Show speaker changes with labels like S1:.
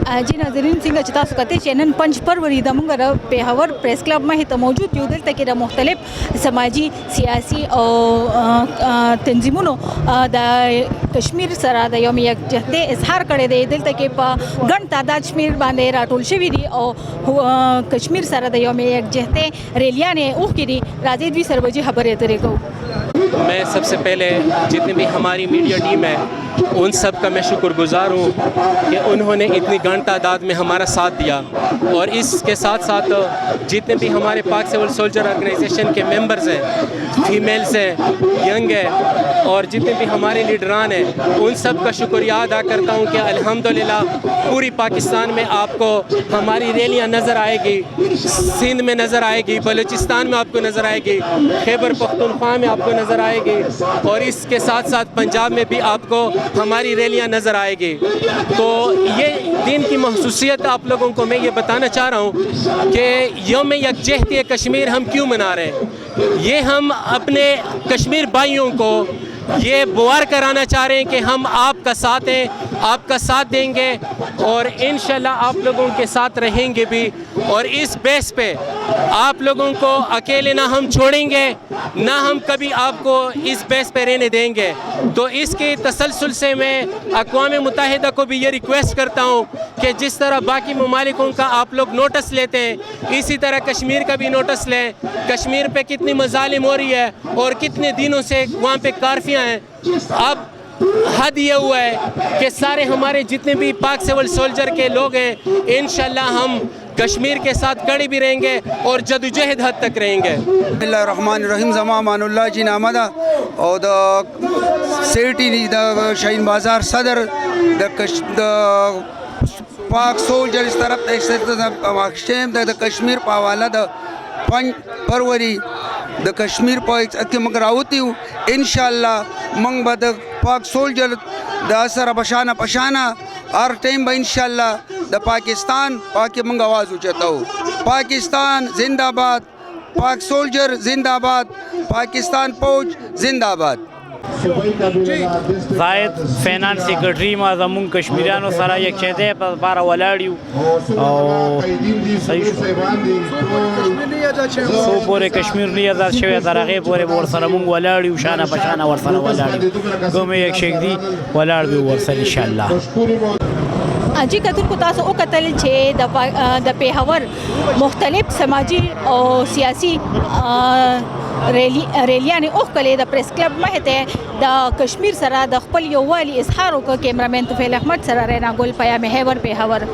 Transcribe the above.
S1: جی ناظرین څنګه چې تاسو کتئ چې نن 5 فروری د موږ د پیښور پریس کلب مخې ته موجود یو. دلته کې د مختلف سماجي سیاسي او تنظیمونو د کشمیر سره د یوم یکجهتۍ اظهار کړی دی. دلته کې په ګڼ تعداد شمیر باندې راټول شوي دي او کشمیر سره د یوم یکجهتۍ ریلیانې اوښکې دي. راځئ دوی سره به خبرې اترې کوو.
S2: میں سب سے پہلے جتنی بھی ہماری میڈیا ٹیم ہے ان سب کا میں شکر گزار ہوں کہ انہوں نے اتنی گھن تعداد میں ہمارا ساتھ دیا، اور اس کے ساتھ ساتھ جتنے بھی ہمارے پاک سول سولجر آرگنائزیشن کے ممبرز ہیں، فیمیلز ہیں، ینگ ہیں، اور جتنے بھی ہمارے لیڈران ہیں ان سب کا شکریہ ادا کرتا ہوں کہ الحمدللہ پوری پاکستان میں آپ کو ہماری ریلیاں نظر آئے گی. سندھ میں نظر آئے گی، بلوچستان میں آپ کو نظر آئے گی، خیبر پختونخوا میں آپ کو نظر آئے گی، اور اس کے ساتھ ساتھ پنجاب میں بھی آپ کو ہماری ریلیاں نظر آئے گی. تو یہ دن کی خصوصیت آپ لوگوں کو میں یہ بتانا چاہ رہا ہوں کہ یوم یکجہتی کشمیر ہم کیوں منا رہے ہیں. یہ ہم اپنے کشمیر بھائیوں کو یہ بوار کرانا چاہ رہے ہیں کہ ہم آپ کا ساتھ ہیں، آپ کا ساتھ دیں گے، اور انشاءاللہ آپ لوگوں کے ساتھ رہیں گے بھی، اور اس بیس پہ آپ لوگوں کو اکیلے نہ ہم چھوڑیں گے، نہ ہم کبھی آپ کو اس بیس پہ رہنے دیں گے. تو اس کے تسلسل سے میں اقوام متحدہ کو بھی یہ ریکویسٹ کرتا ہوں کہ جس طرح باقی ممالکوں کا آپ لوگ نوٹس لیتے ہیں اسی طرح کشمیر کا بھی نوٹس لیں. کشمیر پہ کتنی مظالم ہو رہی ہے اور کتنے دنوں سے وہاں پہ کارفیاں ہیں. اب حد یہ ہوا ہے کہ سارے ہمارے جتنے بھی پاک سول سولجر کے لوگ ہیں انشاءاللہ ہم کشمیر کے ساتھ کڑی بھی رہیں گے اور جدوجہد حد تک رہیں گے.
S3: بسم اللہ الرحمن الرحیم. زما امان اللہ جی نامدہ اور دا سیٹی دا شاہین بازار صدر دا پاک سولجر اس طرف دا کشمیر پاوالا دا 5 فروری دا کشمیر پا مگراوتی ہوں. انشاءاللہ منگ با دا پاک سولجر دا اثر پشانہ ہر ٹائم با انشاءاللہ دا پاکستان پاکی منگ آواز اچھتا ہو. پاکستان زندہ باد، پاک سولجر زندہ باد، پاکستان فوج زندہ باد.
S4: زاید فینانس سیکرٹری ما زمون کشمیریانو سره یکجهتۍ په لپاره ولاړ یو او صحیح څو پورې کشمیر نه آزاد شوی تر هغې پورې به ورسره مونږ ولاړ یو، شانه په شانه ورسره ولاړ یو. کوم یکجهتۍ ولاړ به ورسره انشاءالله.
S1: جی کتونکو تاسو وکتل چې د پیښور مختلف سماجي او سیاسي ریلیانې اوښکلې د پریس کلب مخې ته د کشمیر سره د خپل یووالي اظهار وکړ. کیمرامین طفیل احمد سره رینا ګل، پیام خیبر، پیښور.